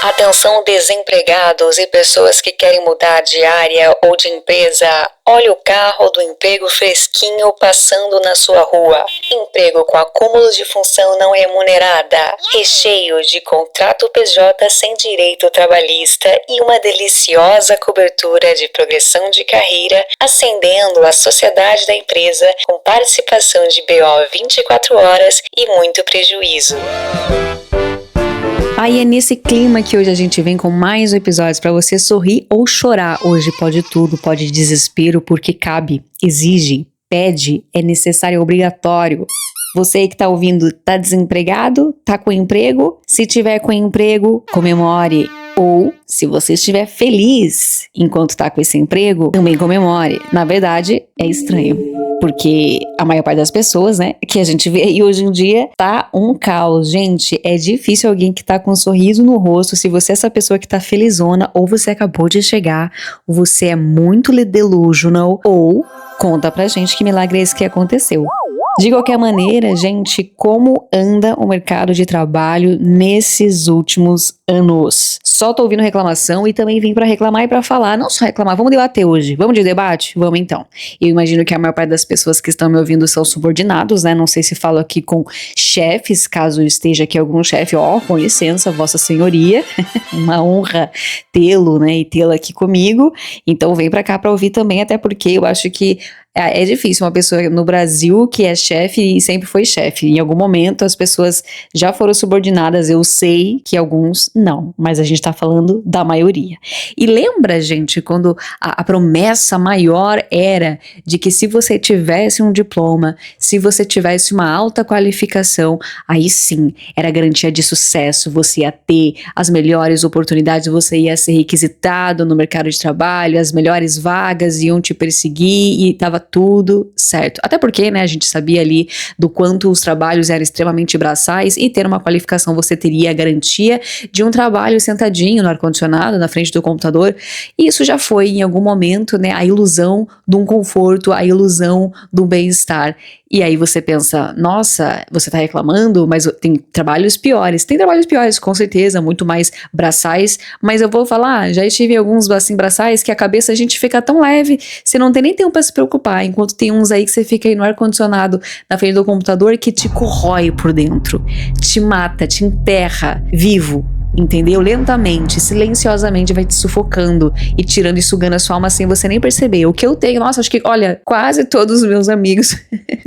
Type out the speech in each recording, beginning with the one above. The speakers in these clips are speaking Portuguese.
Atenção desempregados e pessoas que querem mudar de área ou de empresa. Olha o carro do emprego fresquinho passando na sua rua. Emprego com acúmulo de função não remunerada. Recheio de contrato PJ sem direito trabalhista e uma deliciosa cobertura de progressão de carreira, ascendendo a sociedade da empresa com participação de BO 24 horas e muito prejuízo. Aí é nesse clima que hoje a gente vem com mais um episódio para você sorrir ou chorar. Hoje pode tudo, pode desespero, porque cabe, exige, pede, é necessário, é obrigatório. Você aí que tá ouvindo, tá desempregado, tá com emprego? Se tiver com emprego, comemore. Ou, se você estiver feliz enquanto tá com esse emprego, também comemore. Na verdade, é estranho. Porque a maior parte das pessoas, né, que a gente vê aí hoje em dia, tá um caos. Gente, é difícil alguém que tá com um sorriso no rosto. Se você é essa pessoa que tá felizona, ou você acabou de chegar, ou você é muito delusional, ou conta pra gente que milagre é esse que aconteceu. De qualquer maneira, gente, como anda o mercado de trabalho nesses últimos anos? Só tô ouvindo reclamação e também vim pra reclamar e pra falar, não só reclamar, vamos debater hoje. Vamos de debate? Vamos então. Eu imagino que a maior parte das pessoas que estão me ouvindo são subordinados, né? Não sei se falo aqui com chefes, caso esteja aqui algum chefe, com licença, vossa senhoria. Uma honra tê-lo, né? E tê-la aqui comigo. Então vem pra cá pra ouvir também, até porque eu acho que é difícil uma pessoa no Brasil que é chefe e sempre foi chefe. Em algum momento as pessoas já foram subordinadas, eu sei que alguns não, mas a gente tá falando da maioria. E lembra, gente, quando a promessa maior era de que se você tivesse um diploma, se você tivesse uma alta qualificação, aí sim, era garantia de sucesso, você ia ter as melhores oportunidades, você ia ser requisitado no mercado de trabalho, as melhores vagas iam te perseguir e tava tudo certo. Até porque, né, a gente sabia ali do quanto os trabalhos eram extremamente braçais e ter uma qualificação você teria a garantia de um trabalho sentadinho no ar-condicionado, na frente do computador. E isso já foi, em algum momento, né, a ilusão de um conforto, a ilusão do bem-estar. E aí você pensa, nossa, você tá reclamando, mas tem trabalhos piores. Tem trabalhos piores, com certeza, muito mais braçais, mas eu vou falar, já estive alguns assim braçais que a cabeça a gente fica tão leve, você não tem nem tempo pra se preocupar, enquanto tem uns aí que você fica aí no ar-condicionado na frente do computador que te corrói por dentro, te mata, te enterra vivo. Entendeu? Lentamente, silenciosamente vai te sufocando e tirando e sugando a sua alma sem você nem perceber. O que eu tenho, nossa, acho que, olha, quase todos os meus amigos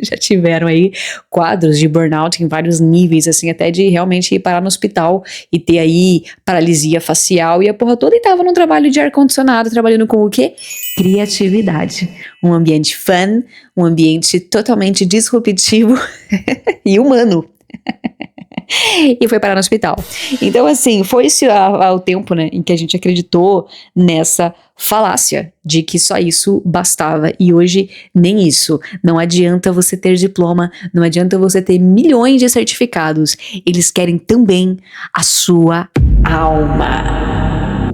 já tiveram aí quadros de burnout em vários níveis, assim, até de realmente ir parar no hospital e ter aí paralisia facial e a porra toda, e tava num trabalho de ar-condicionado, trabalhando com o quê? Criatividade. Um ambiente fun, um ambiente totalmente disruptivo e humano. E foi parar no hospital. Então, assim, foi-se ao tempo, né, em que a gente acreditou nessa falácia de que só isso bastava. E hoje, nem isso. Não adianta você ter diploma, não adianta você ter milhões de certificados. Eles querem também a sua alma.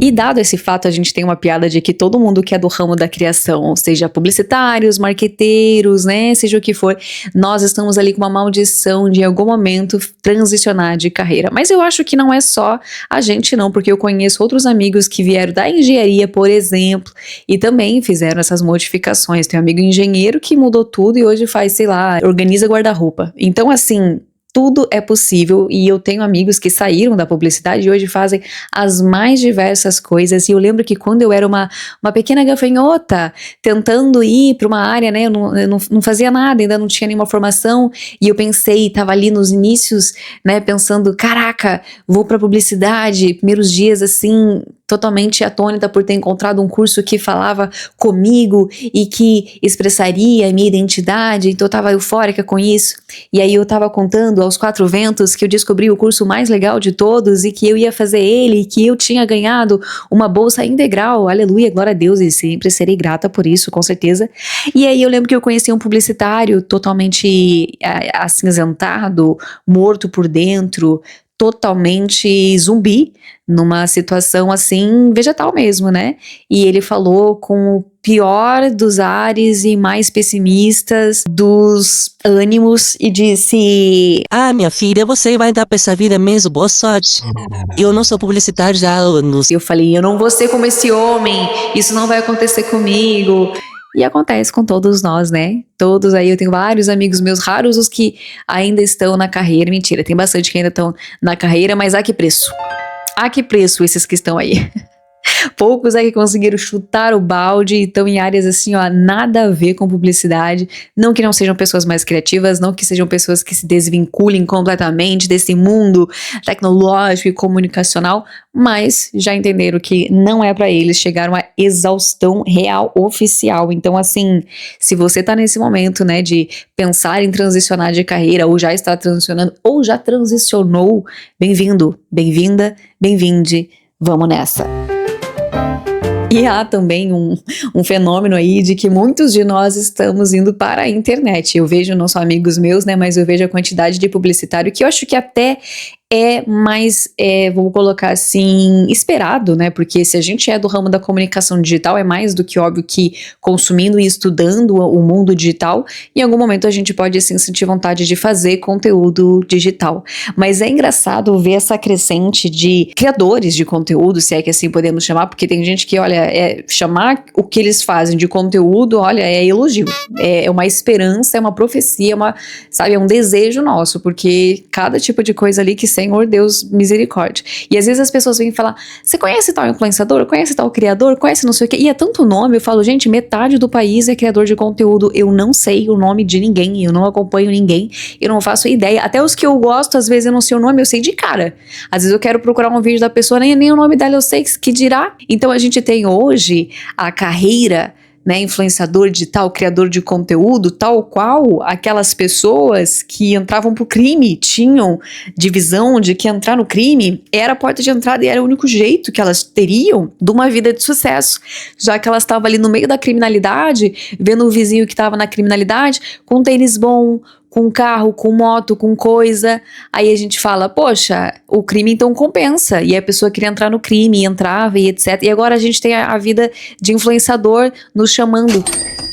E dado esse fato, a gente tem uma piada de que todo mundo que é do ramo da criação, seja publicitários, marqueteiros, né, seja o que for, nós estamos ali com uma maldição de em algum momento transicionar de carreira. Mas eu acho que não é só a gente não, porque eu conheço outros amigos que vieram da engenharia, por exemplo, e também fizeram essas modificações. Tem um amigo engenheiro que mudou tudo e hoje faz, sei lá, organiza guarda-roupa. Então, assim, tudo é possível, e eu tenho amigos que saíram da publicidade e hoje fazem as mais diversas coisas. E eu lembro que quando eu era uma pequena gafanhota tentando ir para uma área, né, eu não fazia nada, ainda não tinha nenhuma formação, e eu pensei, tava ali nos inícios, né, pensando, caraca, vou para publicidade, primeiros dias assim, totalmente atônita por ter encontrado um curso que falava comigo e que expressaria a minha identidade, então eu tava eufórica com isso. E aí eu tava contando aos quatro ventos que eu descobri o curso mais legal de todos e que eu ia fazer ele, e que eu tinha ganhado uma bolsa integral, aleluia, glória a Deus, e sempre serei grata por isso, com certeza. E aí eu lembro que eu conheci um publicitário totalmente acinzentado, morto por dentro, totalmente zumbi, numa situação assim, vegetal mesmo, né? E ele falou com o pior dos ares e mais pessimistas dos ânimos e disse: Ah, minha filha, você vai dar pra essa vida mesmo, boa sorte. Eu não sou publicitário já há anos. Eu falei, eu não vou ser como esse homem, isso não vai acontecer comigo. E acontece com todos nós, né? Todos aí, eu tenho vários amigos meus, raros os que ainda estão na carreira. Mentira, tem bastante que ainda estão na carreira, mas a que preço? A que preço esses que estão aí? Poucos é que conseguiram chutar o balde e estão em áreas assim, ó, nada a ver com publicidade. Não que não sejam pessoas mais criativas, não que sejam pessoas que se desvinculem completamente desse mundo tecnológico e comunicacional, mas já entenderam que não é pra eles, chegaram à exaustão real oficial. Então, assim, se você tá nesse momento, né, de pensar em transicionar de carreira, ou já está transicionando, ou já transicionou, bem-vindo, bem-vinda, bem-vinde, vamos nessa. E há também um fenômeno aí de que muitos de nós estamos indo para a internet. Eu vejo, não só amigos meus, né, mas eu vejo a quantidade de publicitário que eu acho que até é mais, vou colocar assim, esperado, né? Porque se a gente é do ramo da comunicação digital, é mais do que óbvio que consumindo e estudando o mundo digital, em algum momento a gente pode assim, sentir vontade de fazer conteúdo digital. Mas é engraçado ver essa crescente de criadores de conteúdo, se é que assim podemos chamar, porque tem gente que, olha, chamar o que eles fazem de conteúdo, olha, é elogio. É uma esperança, é uma profecia, sabe, é um desejo nosso, porque cada tipo de coisa ali que Senhor Deus, misericórdia. E às vezes as pessoas vêm falar, você conhece tal influenciador? Conhece tal criador? Conhece não sei o quê? E é tanto nome, eu falo, gente, metade do país é criador de conteúdo, eu não sei o nome de ninguém, eu não acompanho ninguém, eu não faço ideia. Até os que eu gosto, às vezes eu não sei o nome, eu sei de cara. Às vezes eu quero procurar um vídeo da pessoa, nem o nome dela eu sei que dirá. Então a gente tem hoje a carreira, né, influenciador digital, criador de conteúdo, tal qual aquelas pessoas que entravam pro crime, tinham divisão de que entrar no crime era a porta de entrada e era o único jeito que elas teriam de uma vida de sucesso, já que elas estavam ali no meio da criminalidade, vendo o vizinho que estava na criminalidade com um tênis bom, com carro, com moto, com coisa, aí a gente fala, poxa, o crime então compensa, e a pessoa queria entrar no crime, e entrava e etc, e agora a gente tem a vida de influenciador nos chamando,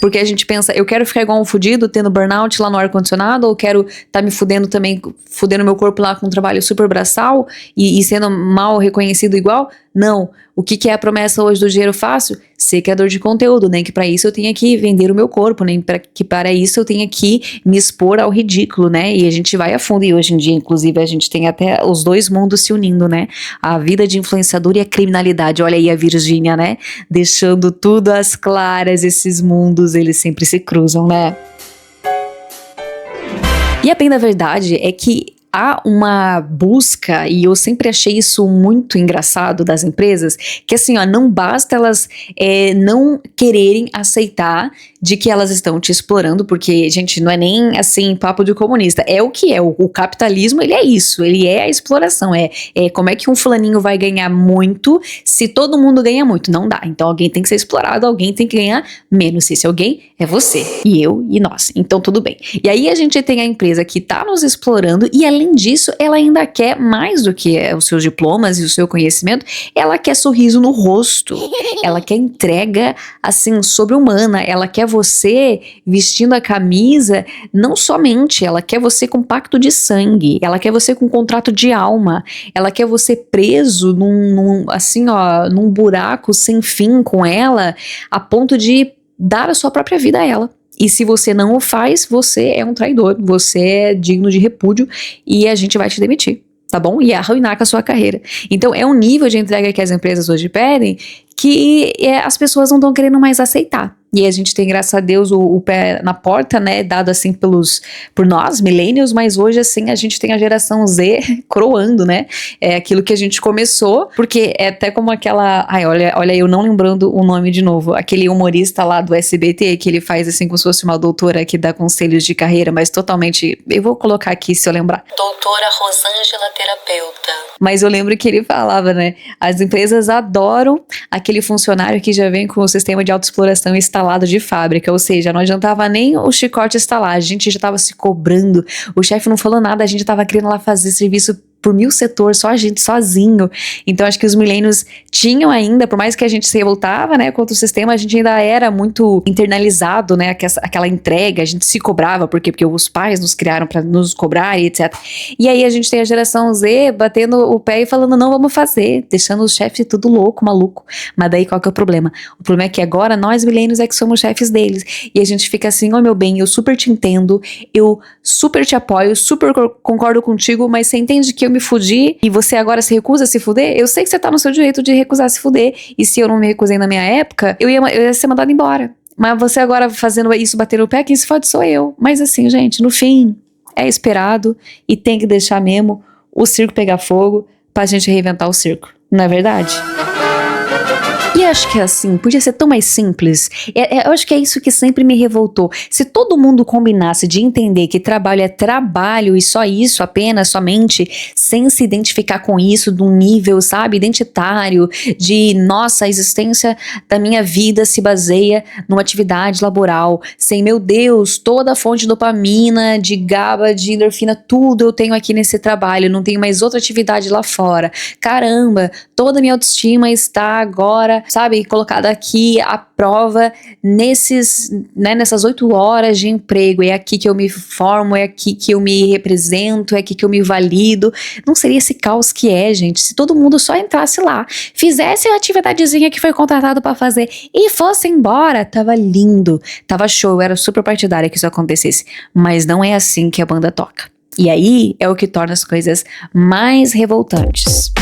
porque a gente pensa, eu quero ficar igual um fudido, tendo burnout lá no ar-condicionado, ou quero tá me fudendo também, fudendo meu corpo lá com um trabalho super braçal, e sendo mal reconhecido igual? Não. O que é a promessa hoje do dinheiro fácil? Ser criador de conteúdo, nem que para isso eu tenha que vender o meu corpo, nem que para isso eu tenha que me expor ao ridículo, né? E a gente vai a fundo, e hoje em dia, inclusive, a gente tem até os dois mundos se unindo, né? A vida de influenciador e a criminalidade. Olha aí a Virgínia, né? Deixando tudo às claras, esses mundos, eles sempre se cruzam, né? E a bem da verdade é que há uma busca, e eu sempre achei isso muito engraçado das empresas, que assim, ó, não basta elas não quererem aceitar de que elas estão te explorando, porque, gente, não é nem assim papo de comunista, é o que é, o capitalismo, ele é isso, ele é a exploração, é como é que um fulaninho vai ganhar muito se todo mundo ganha muito, não dá, então alguém tem que ser explorado, alguém tem que ganhar menos, se esse alguém é você, e eu, e nós, então tudo bem. E aí a gente tem a empresa que tá nos explorando, e além disso, ela ainda quer mais do que os seus diplomas e o seu conhecimento, ela quer sorriso no rosto, ela quer entrega, assim, sobre-humana, ela quer você vestindo a camisa, não somente, ela quer você com pacto de sangue, ela quer você com contrato de alma, ela quer você preso assim, ó, num buraco sem fim com ela, a ponto de dar a sua própria vida a ela. E se você não o faz, você é um traidor, você é digno de repúdio e a gente vai te demitir, tá bom? E arruinar com a sua carreira. Então é um nível de entrega que as empresas hoje pedem que as pessoas não estão querendo mais aceitar. E a gente tem, graças a Deus, o pé na porta, né, dado assim por nós, millennials, mas hoje assim a gente tem a geração Z croando, né, é aquilo que a gente começou, porque é até como aquela, olha eu não lembrando o nome de novo, aquele humorista lá do SBT, que ele faz assim como se fosse uma doutora que dá conselhos de carreira, mas totalmente, eu vou colocar aqui se eu lembrar. Doutora Rosângela Terapeuta. Mas eu lembro que ele falava, né, as empresas adoram aquele funcionário que já vem com o sistema de autoexploração instalado de fábrica, ou seja, não adiantava nem o chicote instalar, a gente já estava se cobrando, o chefe não falou nada, a gente estava querendo lá fazer serviço por 1000 setores, só a gente sozinho. Então acho que os milênios tinham ainda, por mais que a gente se revoltava, né, contra o sistema, a gente ainda era muito internalizado, né, aquela entrega, a gente se cobrava, por quê? Porque os pais nos criaram pra nos cobrar e etc. E aí a gente tem a geração Z batendo o pé e falando, não, vamos fazer, deixando os chefes tudo louco, maluco. Mas daí qual que é o problema? O problema é que agora nós milênios é que somos chefes deles. E a gente fica assim, meu bem, eu super te entendo, eu super te apoio, super concordo contigo, mas você entende que eu me fudi e você agora se recusa a se fuder? Eu sei que você tá no seu direito de recusar se fuder, e se eu não me recusei na minha época, eu ia ser mandado embora. Mas você agora fazendo isso, batendo o pé, quem se fode sou eu. Mas assim, gente, no fim, é esperado e tem que deixar mesmo o circo pegar fogo pra gente reinventar o circo. Não é verdade? E acho que assim, podia ser tão mais simples. Eu acho que é isso que sempre me revoltou. Se todo mundo combinasse de entender que trabalho é trabalho e só isso, apenas, somente, sem se identificar com isso de um nível, sabe, identitário, de nossa, a existência da minha vida se baseia numa atividade laboral, sem, meu Deus, toda a fonte de dopamina, de GABA, de endorfina, tudo eu tenho aqui nesse trabalho, não tenho mais outra atividade lá fora. Caramba, toda a minha autoestima está agora, sabe, colocada aqui à prova nessas 8 horas de emprego. É aqui que eu me formo, é aqui que eu me represento, é aqui que eu me valido. Não seria esse caos que é, gente, se todo mundo só entrasse lá, fizesse a atividadezinha que foi contratado pra fazer e fosse embora. Tava lindo, tava show, eu era super partidária que isso acontecesse, mas não é assim que a banda toca. E aí é o que torna as coisas mais revoltantes.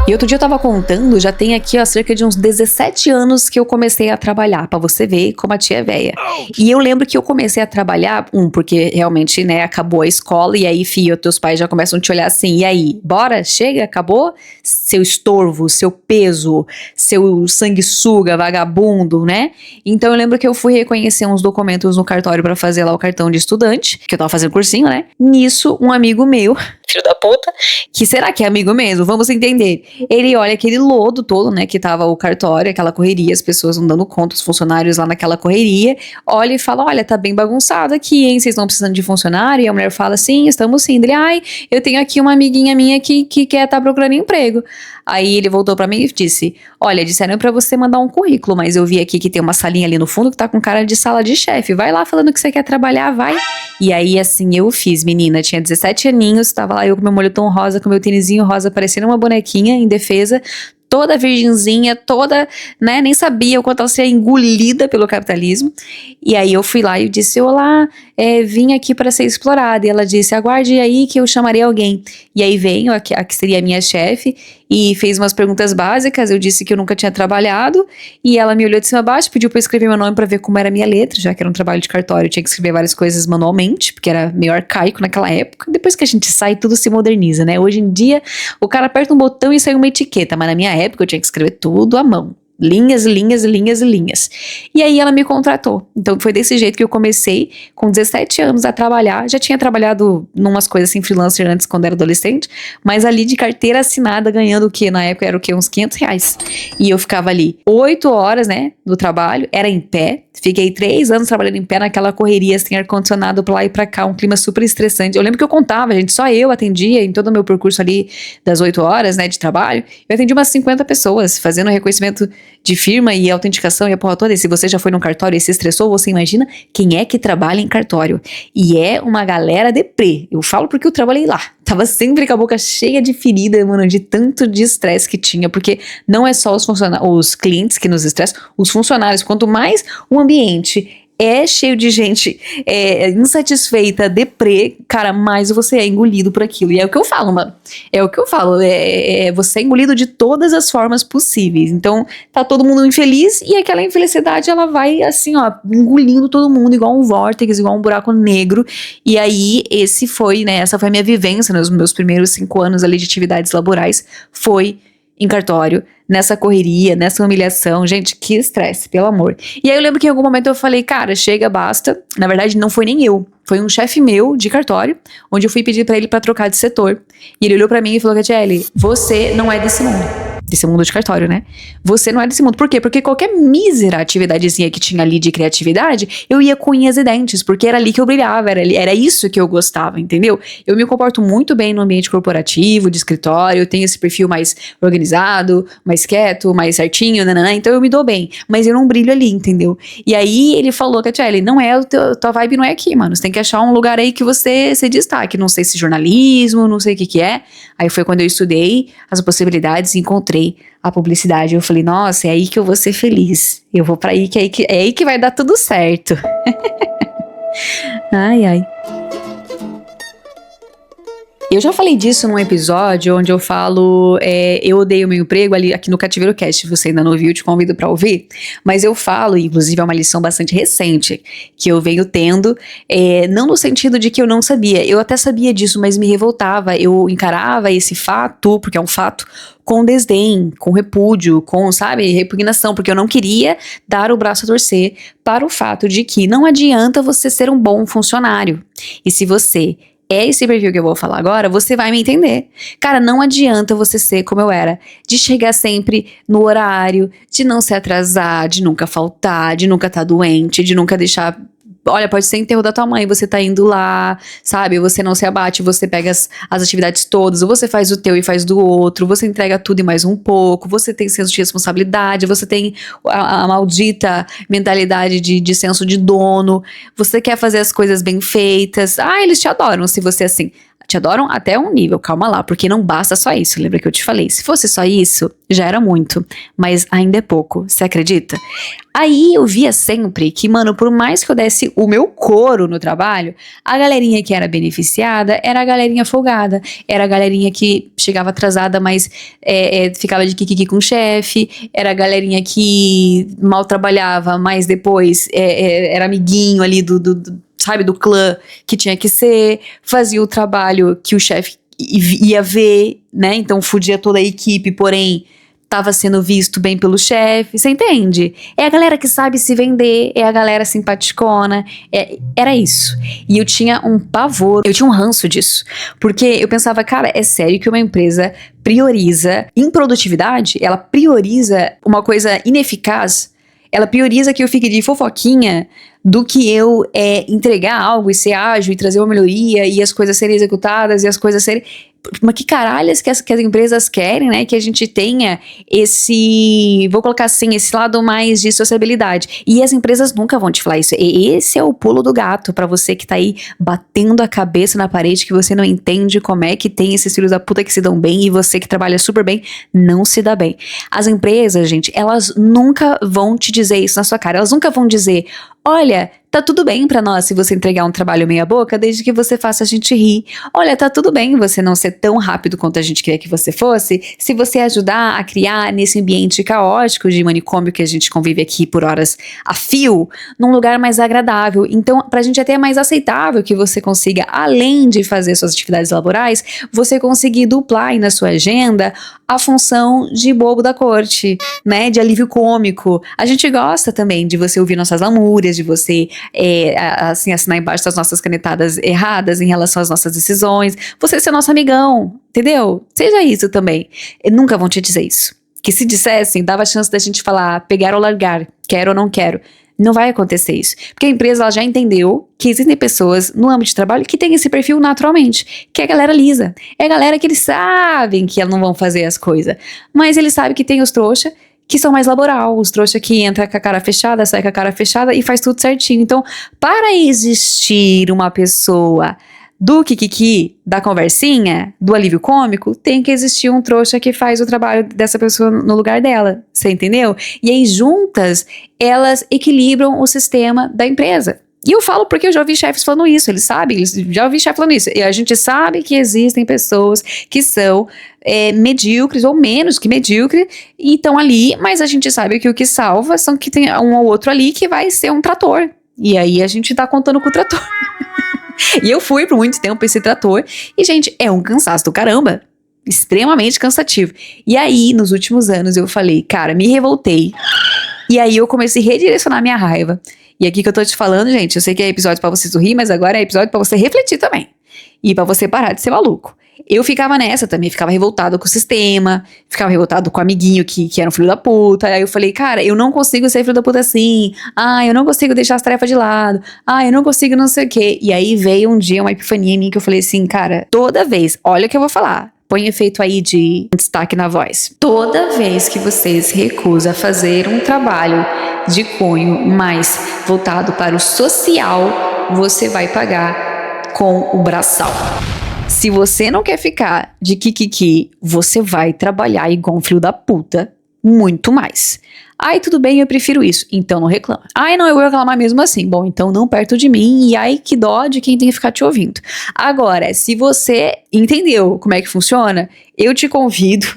E outro dia eu tava contando, já tem aqui, ó, cerca de uns 17 anos que eu comecei a trabalhar, pra você ver como a tia é véia. E eu lembro que eu comecei a trabalhar, porque realmente, né, acabou a escola, e aí, filho, teus pais já começam a te olhar assim, e aí, bora, chega, acabou? Seu estorvo, seu peso, seu sanguessuga, vagabundo, né? Então eu lembro que eu fui reconhecer uns documentos no cartório pra fazer lá o cartão de estudante, que eu tava fazendo cursinho, né? Nisso, um amigo meu, filho da puta, que será que é amigo mesmo? Vamos entender. Ele olha aquele lodo todo, né, que tava o cartório, aquela correria, as pessoas não dando conta, os funcionários lá naquela correria, olha e fala, olha, tá bem bagunçado aqui, hein, vocês estão precisando de funcionário? E a mulher fala, sim, estamos sim. Ele, ai, eu tenho aqui uma amiguinha minha que quer tá procurando emprego. Aí ele voltou pra mim e disse, olha, disseram pra você mandar um currículo, mas eu vi aqui que tem uma salinha ali no fundo que tá com cara de sala de chefe, vai lá falando que você quer trabalhar, vai. E aí assim eu fiz, menina, tinha 17 aninhos, tava lá eu com meu moletom rosa, com meu tênisinho rosa, parecendo uma bonequinha indefesa, toda virgenzinha, toda, né, nem sabia o quanto ela seria engolida pelo capitalismo. E aí eu fui lá e disse, olá, vim aqui para ser explorada. E ela disse, aguarde aí que eu chamarei alguém. E aí veio a que seria a minha chefe e fez umas perguntas básicas. Eu disse que eu nunca tinha trabalhado e ela me olhou de cima a baixo, pediu para eu escrever meu nome para ver como era a minha letra, já que era um trabalho de cartório, eu tinha que escrever várias coisas manualmente, porque era meio arcaico naquela época. Depois que a gente sai, tudo se moderniza, né? Hoje em dia, o cara aperta um botão e sai uma etiqueta, mas na minha época eu tinha que escrever tudo à mão. Linhas, linhas, linhas e linhas. E aí ela me contratou. Então foi desse jeito que eu comecei, com 17 anos, a trabalhar. Já tinha trabalhado numas coisas assim, freelancer antes, quando era adolescente, mas ali de carteira assinada, ganhando o quê? Na época era o quê? Uns R$500. E eu ficava ali 8 horas, né, do trabalho, era em pé. Fiquei 3 anos trabalhando em pé naquela correria, sem ar-condicionado pra lá e pra cá, um clima super estressante. Eu lembro que eu contava, gente, só eu atendia em todo o meu percurso ali das 8 horas, né, de trabalho. Eu atendi umas 50 pessoas, fazendo reconhecimento de firma e autenticação e a porra toda. E se você já foi num cartório e se estressou, você imagina quem é que trabalha em cartório. E é uma galera deprê. Eu falo porque eu trabalhei lá. Tava sempre com a boca cheia de ferida, mano, de tanto de estresse que tinha, porque não é só os clientes que nos estressam, os funcionários, quanto mais o ambiente é cheio de gente insatisfeita, deprê, cara, mais você é engolido por aquilo. E é o que eu falo, mano. É o que eu falo. Você é engolido de todas as formas possíveis. Então, tá todo mundo infeliz e aquela infelicidade, ela vai, assim, ó, engolindo todo mundo, igual um vórtice, igual um buraco negro. E aí, essa foi a minha vivência nos meus primeiros 5 anos ali de atividades laborais. Foi em cartório, nessa correria, nessa humilhação. Gente, que estresse, pelo amor. E aí eu lembro que em algum momento eu falei, cara, chega, basta. Na verdade, não foi nem eu. Foi um chefe meu de cartório, onde eu fui pedir pra ele pra trocar de setor. E ele olhou pra mim e falou, Catiele, você não é desse mundo. desse mundo de cartório, né? Você não é desse mundo. Por quê? Porque qualquer mísera atividadezinha que tinha ali de criatividade, eu ia com unhas e dentes, porque era ali que eu brilhava, era isso que eu gostava, entendeu? Eu me comporto muito bem no ambiente corporativo, de escritório, eu tenho esse perfil mais organizado, mais quieto, mais certinho, nananã, então eu me dou bem, mas eu não brilho ali, entendeu? E aí ele falou, Catiele, não é, tua vibe não é aqui, mano, você tem que achar um lugar aí que você se destaque, não sei se jornalismo, não sei o que é. Aí foi quando eu estudei as possibilidades e encontrei a publicidade. Eu falei, nossa, é aí que eu vou ser feliz. Eu vou pra aí, é aí que vai dar tudo certo. Ai. Eu já falei disso num episódio onde eu falo, eu odeio meu emprego ali aqui no Cativeiro Cast. Se você ainda não ouviu, eu te convido pra ouvir. Mas eu falo, inclusive é uma lição bastante recente que eu venho tendo, não no sentido de que eu não sabia. Eu até sabia disso, mas me revoltava. Eu encarava esse fato, porque é um fato, com desdém, com repúdio, com, sabe, repugnação, porque eu não queria dar o braço a torcer para o fato de que não adianta você ser um bom funcionário. E se você esse perfil que eu vou falar agora, você vai me entender. Cara, não adianta você ser como eu era, de chegar sempre no horário, de não se atrasar, de nunca faltar, de nunca estar doente, de nunca deixar... Olha, pode ser enterro da tua mãe, você tá indo lá, sabe? Você não se abate, você pega as atividades todas, ou você faz o teu e faz do outro, você entrega tudo e mais um pouco, você tem senso de responsabilidade, você tem a maldita mentalidade de senso de dono, você quer fazer as coisas bem feitas. Ah, eles te adoram se você é assim. Te adoram até um nível, calma lá, porque não basta só isso, lembra que eu te falei? Se fosse só isso, já era muito, mas ainda é pouco, você acredita? Aí eu via sempre que, mano, por mais que eu desse o meu couro no trabalho, a galerinha que era beneficiada era a galerinha folgada, era a galerinha que chegava atrasada, mas ficava de kikiki com o chefe, era a galerinha que mal trabalhava, mas depois era amiguinho ali sabe, do clã que tinha que ser, fazia o trabalho que o chefe ia ver, né, então fudia toda a equipe, porém tava sendo visto bem pelo chefe, você entende? É a galera que sabe se vender, é a galera simpaticona, era isso. E eu tinha um pavor, eu tinha um ranço disso, porque eu pensava, cara, é sério que uma empresa prioriza improdutividade? Ela prioriza uma coisa ineficaz? Ela prioriza que eu fique de fofoquinha do que eu entregar algo e ser ágil e trazer uma melhoria e as coisas serem executadas e as coisas serem... Mas que caralhas que as empresas querem, né? Que a gente tenha esse, vou colocar assim, esse lado mais de sociabilidade. E as empresas nunca vão te falar isso. E esse é o pulo do gato pra você que tá aí batendo a cabeça na parede, que você não entende como é que tem esses filhos da puta que se dão bem e você que trabalha super bem não se dá bem. As empresas, gente, elas nunca vão te dizer isso na sua cara. Elas nunca vão dizer, olha, tá tudo bem pra nós se você entregar um trabalho meia boca, desde que você faça a gente rir. Olha, tá tudo bem você não ser tão rápido quanto a gente queria que você fosse, se você ajudar a criar nesse ambiente caótico de manicômio que a gente convive aqui por horas a fio, num lugar mais agradável. Então, pra gente até é mais aceitável que você consiga, além de fazer suas atividades laborais, você conseguir duplar aí na sua agenda a função de bobo da corte, né, de alívio cômico. A gente gosta também de você ouvir nossas lamúrias, de você assim, assinar embaixo das nossas canetadas erradas em relação às nossas decisões, você ser nosso amigão, entendeu? Seja isso também. Nunca vão te dizer isso. Que se dissessem, dava a chance da gente falar pegar ou largar, quero ou não quero. Não vai acontecer isso. Porque a empresa ela já entendeu que existem pessoas no âmbito de trabalho que têm esse perfil naturalmente, que é a galera lisa. É a galera que eles sabem que não vão fazer as coisas, mas eles sabem que tem os trouxa que são mais laboral, os trouxa que entra com a cara fechada, sai com a cara fechada e faz tudo certinho. Então, para existir uma pessoa do kikiki, da conversinha, do alívio cômico, tem que existir um trouxa que faz o trabalho dessa pessoa no lugar dela, você entendeu? E aí juntas, elas equilibram o sistema da empresa. E eu falo porque eu já ouvi chefes falando isso, eles sabem, já ouvi chefe falando isso. E a gente sabe que existem pessoas que são medíocres ou menos que medíocres e estão ali, mas a gente sabe que o que salva são que tem um ou outro ali que vai ser um trator. E aí a gente tá contando com o trator. E eu fui por muito tempo esse trator. E, gente, é um cansaço do caramba. Extremamente cansativo. E aí, nos últimos anos, eu falei, cara, me revoltei. E aí eu comecei a redirecionar minha raiva. E aqui que eu tô te falando, gente, eu sei que é episódio pra você sorrir, mas agora é episódio pra você refletir também. E pra você parar de ser maluco. eu ficava nessa também, ficava revoltado com o sistema, ficava revoltado com o amiguinho que era um filho da puta. Aí eu falei, cara, eu não consigo ser filho da puta assim. Eu não consigo deixar as tarefas de lado. Eu não consigo não sei o quê. E aí veio um dia uma epifania em mim que eu falei assim, cara, toda vez, olha o que eu vou falar. Põe efeito aí de destaque na voz. Toda vez que você se recusa a fazer um trabalho de cunho mais voltado para o social, você vai pagar com o braçal. Se você não quer ficar de kikiki, você vai trabalhar igual um filho da puta muito mais. Tudo bem, eu prefiro isso. Então não reclama. Não, eu vou reclamar mesmo assim. Bom, então não perto de mim. E que dó de quem tem que ficar te ouvindo. Agora, se você entendeu como é que funciona, eu te convido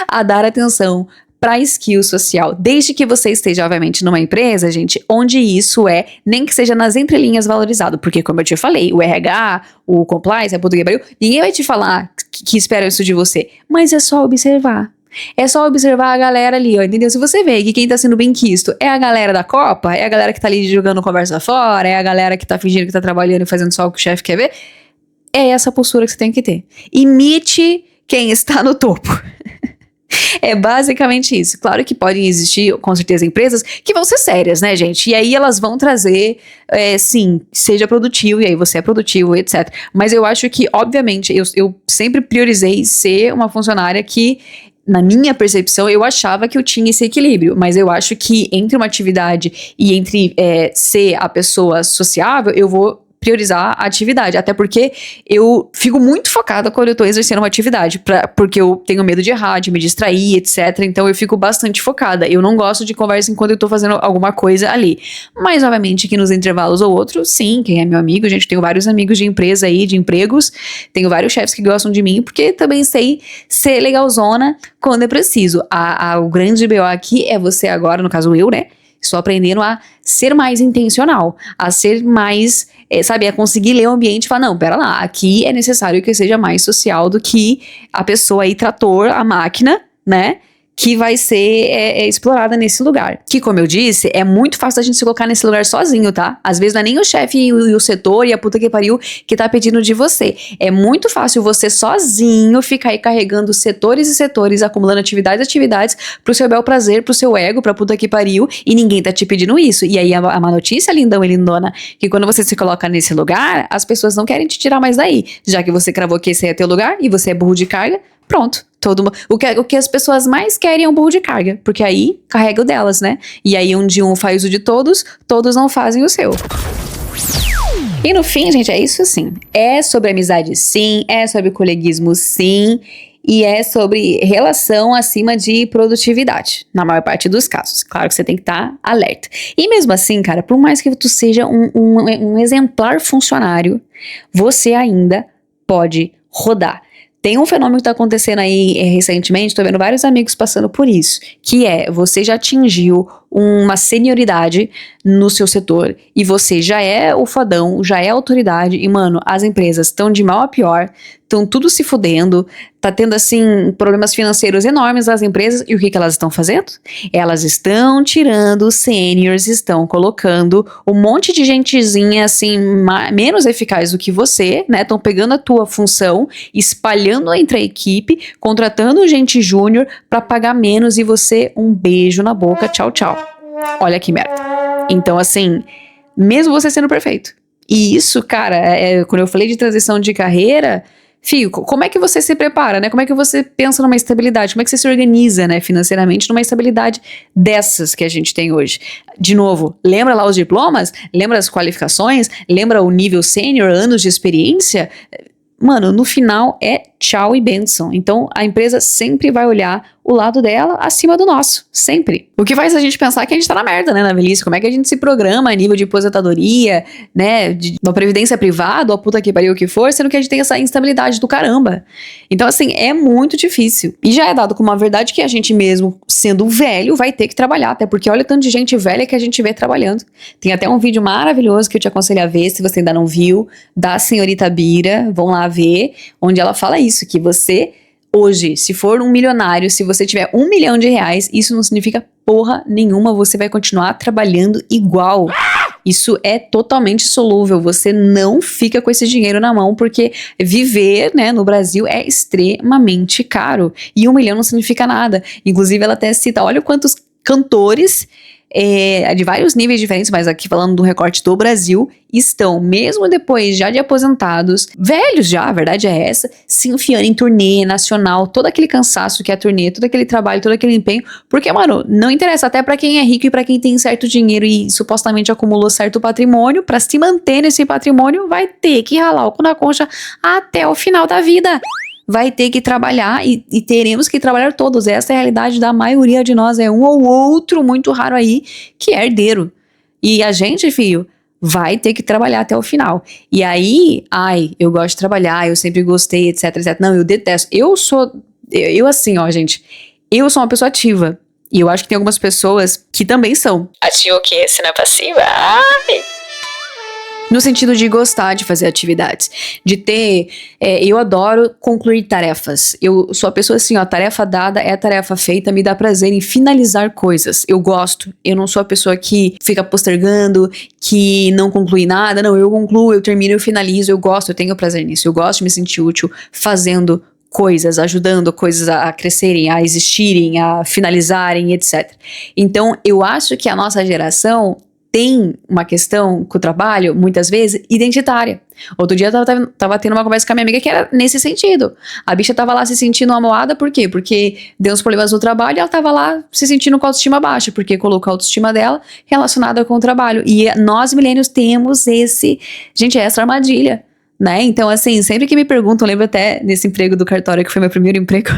a dar atenção para skill social, desde que você esteja, obviamente, numa empresa, gente, onde isso nem que seja nas entrelinhas valorizado, porque como eu te falei, o RH, o compliance, a puta que pariu, ninguém vai te falar que espera isso de você, mas é só observar. É só observar a galera ali, ó, entendeu? Se você vê que quem tá sendo bem quisto é a galera da Copa, é a galera que tá ali jogando conversa fora, é a galera que tá fingindo que tá trabalhando e fazendo só o que o chefe quer ver, é essa postura que você tem que ter. Imite quem está no topo. É basicamente isso. Claro que podem existir, com certeza, empresas que vão ser sérias, né, gente? E aí elas vão trazer, sim, seja produtivo, e aí você é produtivo, etc. Mas eu acho que, obviamente, eu sempre priorizei ser uma funcionária que, na minha percepção, eu achava que eu tinha esse equilíbrio, mas eu acho que entre uma atividade e entre ser a pessoa sociável, eu vou priorizar a atividade, até porque eu fico muito focada quando eu tô exercendo uma atividade, porque eu tenho medo de errar, de me distrair, etc, então eu fico bastante focada, eu não gosto de conversa enquanto eu tô fazendo alguma coisa ali, mas obviamente que nos intervalos ou outros, sim, quem é meu amigo, gente, tenho vários amigos de empresa aí, de empregos, tenho vários chefes que gostam de mim, porque também sei ser legalzona quando é preciso. O grande BO aqui é você agora, no caso eu, né, estou aprendendo a ser mais intencional, a ser mais, a conseguir ler o ambiente e falar, não, pera lá, aqui é necessário que eu seja mais social do que a pessoa aí, trator, a máquina, né, que vai ser explorada nesse lugar. Que, como eu disse, é muito fácil a gente se colocar nesse lugar sozinho, tá? Às vezes não é nem o chefe e o setor e a puta que pariu que tá pedindo de você. É muito fácil você sozinho ficar aí carregando setores e setores, acumulando atividades pro seu bel prazer, pro seu ego, pra puta que pariu, e ninguém tá te pedindo isso. E aí a má notícia, lindão e lindona, que quando você se coloca nesse lugar, as pessoas não querem te tirar mais daí. Já que você cravou que esse é teu lugar e você é burro de carga, pronto. O que as pessoas mais querem é um burro de carga, porque aí carrega o delas, né? E aí onde um faz o de todos, todos não fazem o seu. E no fim, gente, é isso sim. É sobre amizade sim, é sobre coleguismo sim, e é sobre relação acima de produtividade, na maior parte dos casos. Claro que você tem que estar alerta. E mesmo assim, cara, por mais que tu seja um exemplar funcionário, você ainda pode rodar. Tem um fenômeno que tá acontecendo aí recentemente, tô vendo vários amigos passando por isso, que você já atingiu uma senioridade no seu setor e você já é o fodão, já é autoridade e, mano, as empresas estão de mal a pior, estão tudo se fudendo, tá tendo, assim, problemas financeiros enormes das empresas e o que elas estão fazendo? Elas estão tirando os seniors, estão colocando um monte de gentezinha, assim, menos eficaz do que você, né? Estão pegando a tua função, espalhando entre a equipe, contratando gente júnior pra pagar menos e você, um beijo na boca, tchau, tchau. Olha que merda. Então, assim, mesmo você sendo perfeito. E isso, cara, quando eu falei de transição de carreira, filho, como é que você se prepara, né? Como é que você pensa numa estabilidade? Como é que você se organiza, né, financeiramente numa estabilidade dessas que a gente tem hoje? De novo, lembra lá os diplomas? Lembra as qualificações? Lembra o nível sênior, anos de experiência? Mano, no final é tchau e bênção. Então, a empresa sempre vai olhar o lado dela acima do nosso. Sempre. O que faz a gente pensar que a gente tá na merda, né, na velhice. Como é que a gente se programa a nível de aposentadoria, né, de uma previdência privada, ou a puta que pariu o que for, sendo que a gente tem essa instabilidade do caramba. Então, assim, é muito difícil. E já é dado como uma verdade que a gente mesmo, sendo velho, vai ter que trabalhar. Até porque olha o tanto de gente velha que a gente vê trabalhando. Tem até um vídeo maravilhoso que eu te aconselho a ver, se você ainda não viu, da senhorita Bira. Vão lá ver, onde ela fala isso, que você, hoje, se for um milionário, se você tiver R$1 milhão, isso não significa porra nenhuma, você vai continuar trabalhando igual. Isso é totalmente solúvel, você não fica com esse dinheiro na mão, porque viver, né, no Brasil é extremamente caro, e 1 milhão não significa nada. Inclusive ela até cita, olha quantos cantores de vários níveis diferentes, mas aqui falando do recorte do Brasil, estão, mesmo depois já de aposentados, velhos já, a verdade é essa, se enfiando em turnê nacional, todo aquele cansaço que é a turnê, todo aquele trabalho, todo aquele empenho, porque, mano, não interessa, até pra quem é rico e pra quem tem certo dinheiro e supostamente acumulou certo patrimônio, pra se manter nesse patrimônio, vai ter que ralar o cu na concha até o final da vida. Vai ter que trabalhar e teremos que trabalhar todos. Essa é a realidade da maioria de nós. É um ou outro muito raro aí que é herdeiro. E a gente, filho, vai ter que trabalhar até o final. E aí, eu gosto de trabalhar, eu sempre gostei, etc, etc. Não, eu detesto. Eu assim, ó, gente, eu sou uma pessoa ativa. E eu acho que tem algumas pessoas que também são. Ativa o quê? Se não é passiva? Ai! No sentido de gostar de fazer atividades, de ter, eu adoro concluir tarefas, eu sou a pessoa assim, ó, tarefa dada é tarefa feita, me dá prazer em finalizar coisas, eu gosto, eu não sou a pessoa que fica postergando, que não conclui nada, não, eu concluo, eu termino, eu finalizo, eu gosto, eu tenho prazer nisso, eu gosto de me sentir útil fazendo coisas, ajudando coisas a crescerem, a existirem, a finalizarem, etc. Então, eu acho que a nossa geração tem uma questão com o trabalho, muitas vezes, identitária. Outro dia eu tava tendo uma conversa com a minha amiga que era nesse sentido. A bicha tava lá se sentindo amoada, por quê? Porque deu uns problemas no trabalho e ela tava lá se sentindo com a autoestima baixa, porque colocou a autoestima dela relacionada com o trabalho. E nós, millennials, temos essa armadilha, né? Então, assim, sempre que me perguntam, eu lembro até nesse emprego do cartório, que foi meu primeiro emprego.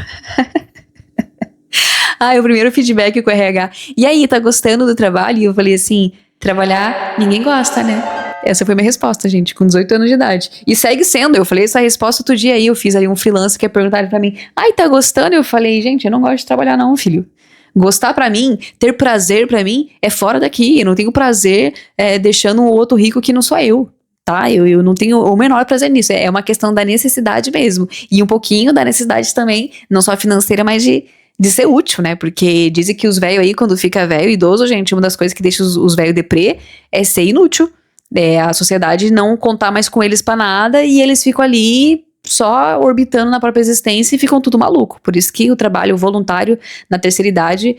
O primeiro feedback com o RH. E aí, tá gostando do trabalho? E eu falei assim, trabalhar, ninguém gosta, né? Essa foi minha resposta, gente, com 18 anos de idade. E segue sendo, eu falei essa resposta outro dia aí, eu fiz aí um freelance que perguntaram pra mim, tá gostando? Eu falei, gente, eu não gosto de trabalhar não, filho. Gostar pra mim, ter prazer pra mim, é fora daqui. Eu não tenho prazer deixando o outro rico que não sou eu. Tá? Eu não tenho o menor prazer nisso. É uma questão da necessidade mesmo. E um pouquinho da necessidade também, não só financeira, mas de ser útil, né? Porque dizem que os velhos aí, quando fica velho, idoso, gente, uma das coisas que deixa os velhos deprê é ser inútil. A sociedade não contar mais com eles pra nada e eles ficam ali só orbitando na própria existência e ficam tudo maluco. Por isso que o trabalho voluntário na terceira idade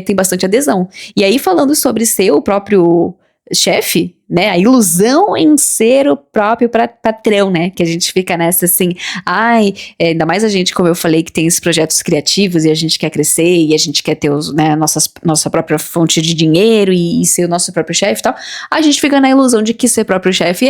tem bastante adesão. E aí, falando sobre ser o próprio chefe, né, a ilusão em ser o próprio patrão, né, que a gente fica nessa assim, ainda mais a gente, como eu falei, que tem esses projetos criativos e a gente quer crescer e a gente quer ter nossa própria fonte de dinheiro e ser o nosso próprio chefe e tal, a gente fica na ilusão de que ser próprio chefe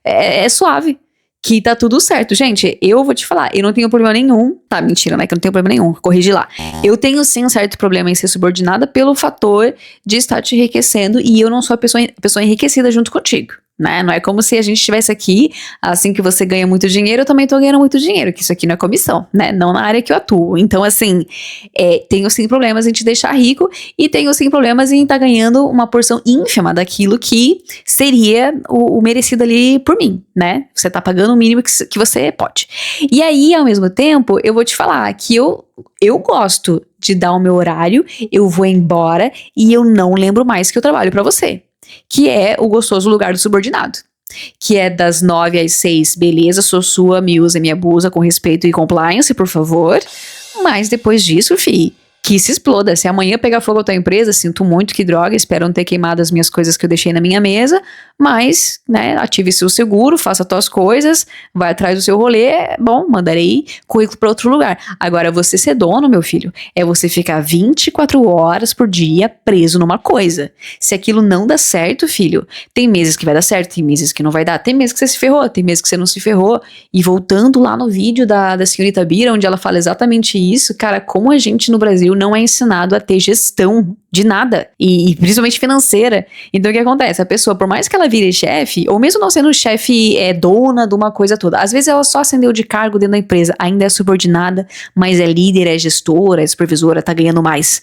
é suave, que tá tudo certo. Gente, eu vou te falar, eu não tenho problema nenhum, tá, mentira, né, que eu não tenho problema nenhum, corrigi lá. Eu tenho sim um certo problema em ser subordinada pelo fator de estar te enriquecendo e eu não sou a pessoa enriquecida junto contigo, né, não é como se a gente estivesse aqui, assim que você ganha muito dinheiro, eu também tô ganhando muito dinheiro, que isso aqui não é comissão, né, não na área que eu atuo. Então, assim, tenho sim problemas em te deixar rico e tenho sim problemas em estar ganhando uma porção ínfima daquilo que seria o merecido ali por mim, né, você tá pagando o mínimo que você pode. E aí, ao mesmo tempo, eu vou te falar que eu gosto de dar o meu horário, eu vou embora e eu não lembro mais que eu trabalho pra você. Que é o gostoso lugar do subordinado. Que é das 9 às 6, beleza, sou sua, me usa, me abusa com respeito e compliance, por favor. Mas depois disso, que se exploda. Se amanhã pegar fogo a tua empresa, sinto muito, que droga, espero não ter queimado as minhas coisas que eu deixei na minha mesa, mas, né, ative seu seguro, faça tuas coisas, vai atrás do seu rolê, bom, mandarei currículo para outro lugar. Agora, você ser dono, meu filho, é você ficar 24 horas por dia preso numa coisa. Se aquilo não dá certo, filho, tem meses que vai dar certo, tem meses que não vai dar, tem meses que você se ferrou, tem meses que você não se ferrou. E voltando lá no vídeo da senhorita Bira, onde ela fala exatamente isso, cara, como a gente no Brasil não é ensinado a ter gestão de nada, e principalmente financeira. Então o que acontece? A pessoa, por mais que ela vire chefe, ou mesmo não sendo chefe, dona de uma coisa toda, às vezes ela só ascendeu de cargo dentro da empresa, ainda é subordinada, mas é líder, é gestora, é supervisora, tá ganhando mais.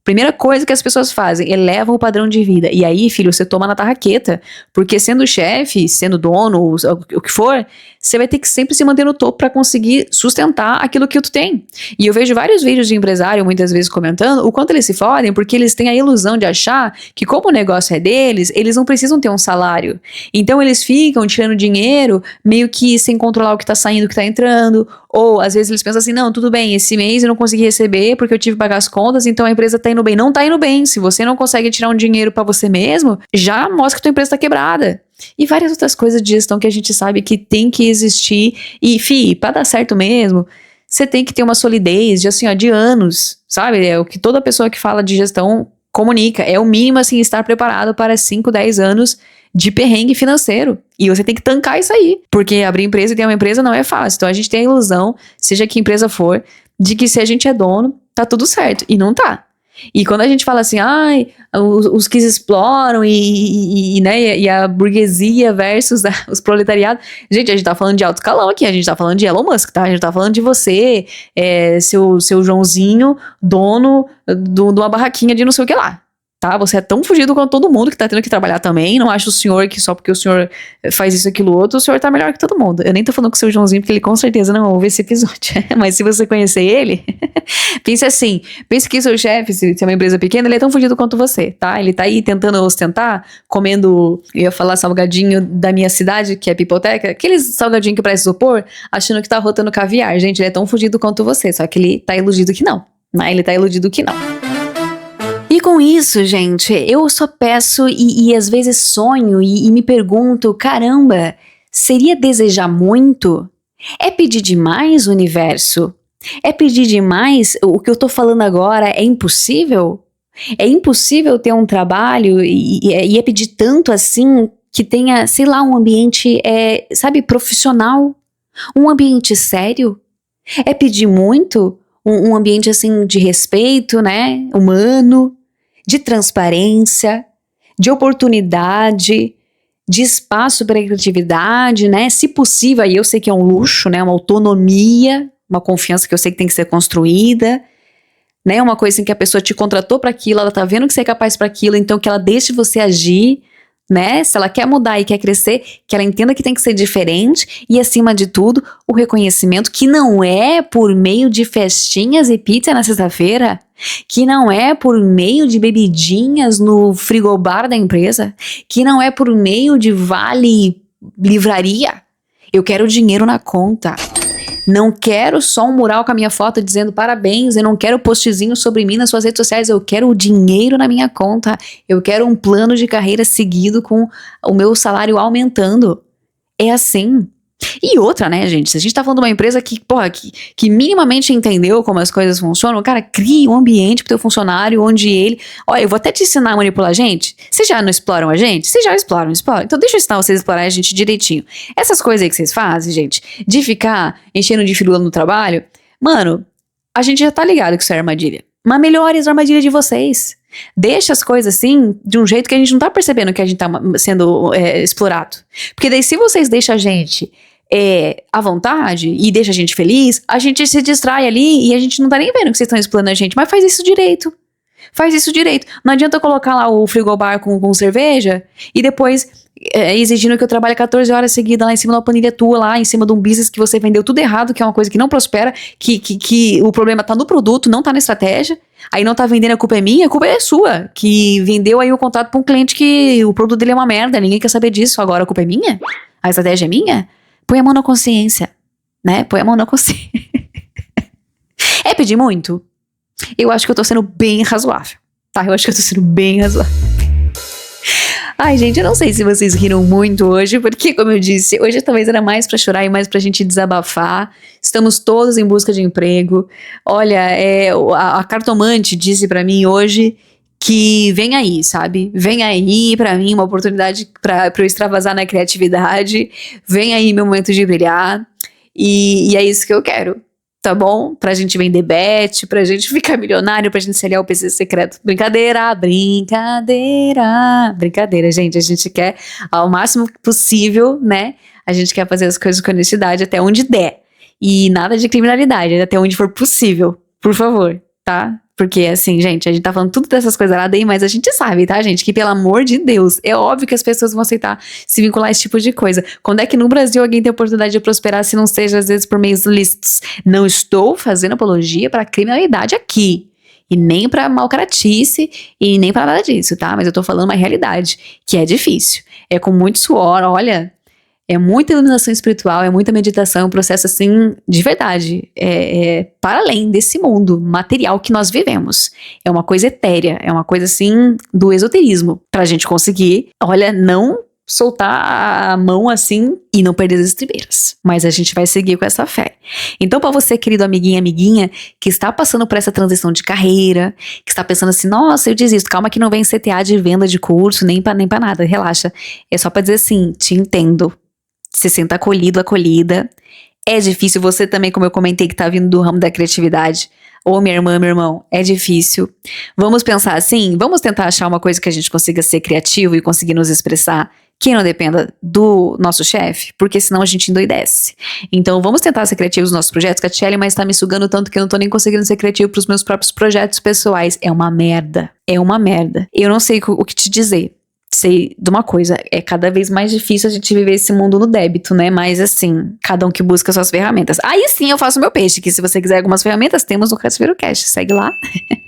Primeira coisa que as pessoas fazem, elevam o padrão de vida. E aí, filho, você toma na tarraqueta. Porque sendo chefe, sendo dono, o que for, você vai ter que sempre se manter no topo para conseguir sustentar aquilo que tu tem. E eu vejo vários vídeos de empresário, muitas vezes comentando, o quanto eles se fodem, porque eles têm a ilusão de achar que como o negócio é deles, eles não precisam ter um salário. Então eles ficam tirando dinheiro, meio que sem controlar o que tá saindo, o que tá entrando. Ou às vezes eles pensam assim, não, tudo bem, esse mês eu não consegui receber porque eu tive que pagar as contas, então a empresa tá indo bem. Não tá indo bem. Se você não consegue tirar um dinheiro pra você mesmo, já mostra que tua empresa tá quebrada. E várias outras coisas de gestão que a gente sabe que tem que existir. E, pra dar certo mesmo, você tem que ter uma solidez de, assim, ó, de anos, sabe? É o que toda pessoa que fala de gestão comunica. É o mínimo, assim, estar preparado para 5, 10 anos de perrengue financeiro. E você tem que tancar isso aí. Porque abrir empresa e ter uma empresa não é fácil. Então a gente tem a ilusão, seja que empresa for, de que se a gente é dono, tá tudo certo. E não tá. E quando a gente fala assim, ai, os que exploram né, e a burguesia versus os proletariados, gente, a gente tá falando de alto escalão aqui, a gente tá falando de Elon Musk, tá? A gente tá falando de você, seu Joãozinho, dono de uma barraquinha de não sei o que lá. Tá? Você é tão fugido quanto todo mundo que tá tendo que trabalhar também. Não acho o senhor que só porque o senhor faz isso, aquilo, outro, o senhor tá melhor que todo mundo. Eu nem tô falando com o seu Joãozinho, porque ele com certeza não ouve esse episódio. Mas se você conhecer ele, pense assim. Pense que seu chefe, se é uma empresa pequena, ele é tão fugido quanto você, tá? Ele tá aí tentando ostentar, comendo, eu ia falar salgadinho da minha cidade, que é Pipoteca, aqueles salgadinhos que parece isopor, achando que tá rotando caviar. Gente, ele é tão fugido quanto você, só que ele tá iludido que não. Né? Ele tá iludido que não. E com isso, gente, eu só peço e às vezes sonho e me pergunto, caramba, seria desejar muito? É pedir demais, universo? É pedir demais? O que eu tô falando agora é impossível? É impossível ter um trabalho e é pedir tanto assim que tenha, sei lá, um ambiente, sabe, profissional? Um ambiente sério? É pedir muito? Um ambiente assim de respeito, né, humano, de transparência, de oportunidade, de espaço para a criatividade, né? Se possível, aí eu sei que é um luxo, né? Uma autonomia, uma confiança que eu sei que tem que ser construída, né? Uma coisa assim que a pessoa te contratou para aquilo, ela tá vendo que você é capaz para aquilo, então que ela deixe você agir, né? Se ela quer mudar e quer crescer, que ela entenda que tem que ser diferente e, acima de tudo, o reconhecimento que não é por meio de festinhas e pizza na sexta-feira, que não é por meio de bebidinhas no frigobar da empresa, que não é por meio de vale livraria. Eu quero dinheiro na conta. Não quero só um mural com a minha foto dizendo parabéns, eu não quero postzinho sobre mim nas suas redes sociais, eu quero o dinheiro na minha conta, eu quero um plano de carreira seguido com o meu salário aumentando. É assim. E outra, né, gente, se a gente tá falando de uma empresa que, porra, que minimamente entendeu como as coisas funcionam, cara, crie um ambiente pro teu funcionário onde ele... Olha, eu vou até te ensinar a manipular a gente. Vocês já não exploram a gente? Vocês já exploram. Então deixa eu ensinar vocês a explorar a gente direitinho. Essas coisas aí que vocês fazem, gente, de ficar enchendo de firula no trabalho, mano, a gente já tá ligado que isso é armadilha. Mas melhore as armadilhas de vocês. Deixa as coisas assim, de um jeito que a gente não tá percebendo que a gente tá sendo explorado. Porque daí se vocês deixam a gente... à vontade e deixa a gente feliz, a gente se distrai ali e a gente não tá nem vendo que vocês estão explorando a gente, mas faz isso direito. Faz isso direito. Não adianta colocar lá o frigobar com cerveja e depois exigindo que eu trabalhe 14 horas seguidas lá em cima de uma planilha tua, lá em cima de um business que você vendeu tudo errado, que é uma coisa que não prospera, que o problema tá no produto, não tá na estratégia. Aí não tá vendendo, a culpa é minha, a culpa é sua, que vendeu aí o contato pra um cliente que o produto dele é uma merda, ninguém quer saber disso, agora a culpa é minha? A estratégia é minha? Põe a mão na consciência, né? Põe a mão na consciência. É pedir muito? Eu acho que eu tô sendo bem razoável, tá? Eu acho que eu tô sendo bem razoável. Ai, gente, eu não sei se vocês riram muito hoje, porque, como eu disse, hoje talvez era mais pra chorar e mais pra gente desabafar. Estamos todos em busca de emprego. Olha, a cartomante disse pra mim hoje que vem aí, sabe? Vem aí pra mim uma oportunidade pra eu extravasar na criatividade. Vem aí meu momento de brilhar. E é isso que eu quero. Tá bom? Pra gente vender bet, pra gente ficar milionário, pra gente se aliar ao PC secreto. Brincadeira, gente. A gente quer ao máximo possível, né? A gente quer fazer as coisas com honestidade até onde der. E nada de criminalidade, até onde for possível. Por favor, tá? Porque, assim, gente, a gente tá falando tudo dessas coisas lá daí, mas a gente sabe, tá, gente? Que, pelo amor de Deus, é óbvio que as pessoas vão aceitar se vincular a esse tipo de coisa. Quando é que no Brasil alguém tem a oportunidade de prosperar se não seja, às vezes, por meios lícitos? Não estou fazendo apologia pra criminalidade aqui. E nem pra malcaratice, e nem pra nada disso, tá? Mas eu tô falando uma realidade, que é difícil. É com muito suor, olha... É muita iluminação espiritual, é muita meditação, é um processo assim, de verdade, para além desse mundo material que nós vivemos. É uma coisa etérea, é uma coisa assim, do esoterismo, pra gente conseguir, olha, não soltar a mão assim e não perder as estribeiras. Mas a gente vai seguir com essa fé. Então, para você, querido amiguinha, que está passando por essa transição de carreira, que está pensando assim, nossa, eu desisto, calma que não vem CTA de venda de curso, nem pra nada, relaxa. É só pra dizer assim, te entendo. Se senta acolhido, acolhida. É difícil, você também, como eu comentei, que tá vindo do ramo da criatividade. Ô, minha irmã, meu irmão, é difícil. Vamos pensar assim, vamos tentar achar uma coisa que a gente consiga ser criativo e conseguir nos expressar, que não dependa do nosso chefe, porque senão a gente endoidece. Então, vamos tentar ser criativos nos nossos projetos, que a Tchelle, mas tá me sugando tanto que eu não tô nem conseguindo ser criativo pros meus próprios projetos pessoais. É uma merda. É uma merda. Eu não sei o que te dizer. Sei de uma coisa, é cada vez mais difícil a gente viver esse mundo no débito, né? Mas assim, cada um que busca suas ferramentas. Aí sim eu faço meu peixe, que se você quiser algumas ferramentas, temos no Cativeiro Cash. Segue lá,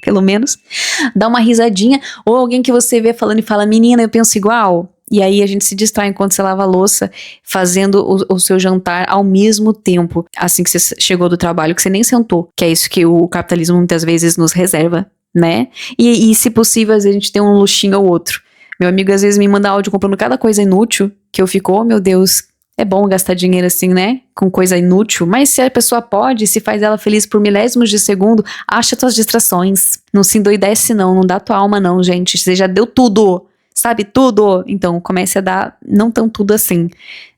pelo menos. Dá uma risadinha. Ou alguém que você vê falando e fala, menina, eu penso igual. E aí a gente se distrai enquanto você lava a louça, fazendo o seu jantar ao mesmo tempo. Assim que você chegou do trabalho, que você nem sentou. Que é isso que o capitalismo muitas vezes nos reserva, né? E se possível, às vezes a gente tem um luxinho ou outro. Meu amigo às vezes me manda áudio comprando cada coisa inútil, que eu fico, oh meu Deus, é bom gastar dinheiro assim, né? Com coisa inútil. Mas se a pessoa pode, se faz ela feliz por milésimos de segundo, acha tuas distrações. Não se endoidece não dá tua alma não, gente. Você já deu tudo, sabe? Tudo. Então comece a dar, não tão tudo assim.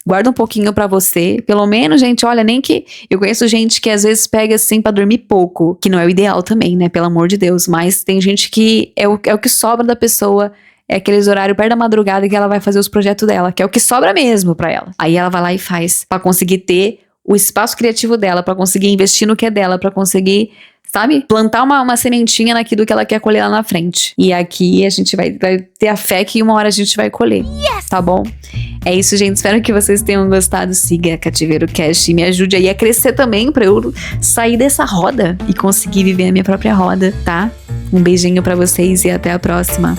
Guarda um pouquinho pra você. Pelo menos, gente, olha, nem que... Eu conheço gente que às vezes pega assim pra dormir pouco, que não é o ideal também, né? Pelo amor de Deus. Mas tem gente que é o que sobra da pessoa. É aqueles horários perto da madrugada que ela vai fazer os projetos dela, que é o que sobra mesmo pra ela. Aí ela vai lá e faz, pra conseguir ter o espaço criativo dela, pra conseguir investir no que é dela, pra conseguir, sabe, plantar uma sementinha naquilo que ela quer colher lá na frente. E aqui a gente vai ter a fé que uma hora a gente vai colher, tá bom? É isso, gente, espero que vocês tenham gostado. Siga Cativeiro Cash e me ajude aí a crescer também, pra eu sair dessa roda e conseguir viver a minha própria roda, tá? Um beijinho pra vocês e até a próxima.